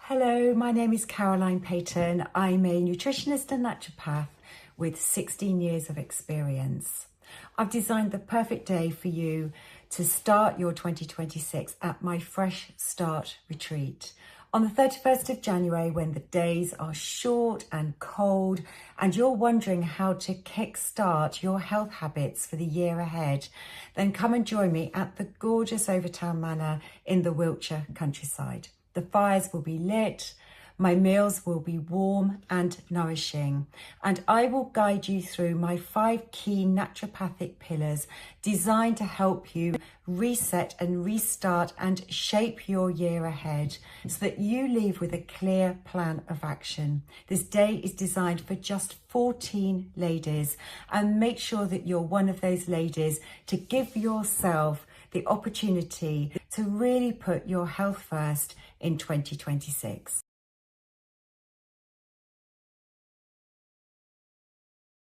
Hello, my name is Peyton. I'm a nutritionist and naturopath with 16 years of experience. I've designed the perfect day for you to start your 2026 at my Fresh Start retreat. On the 31st of January, when the days are short and cold and you're wondering how to kickstart your health habits for the year ahead, then come and join me at the gorgeous Overtown Manor in the Wiltshire countryside. The fires will be lit, my meals will be warm and nourishing, and I will guide you through my 5 key naturopathic pillars designed to help you reset and restart and shape your year ahead so that you leave with a clear plan of action. This day is designed for just 14 ladies, and make sure that you're one of those ladies to give yourself the opportunity to really put your health first in 2026.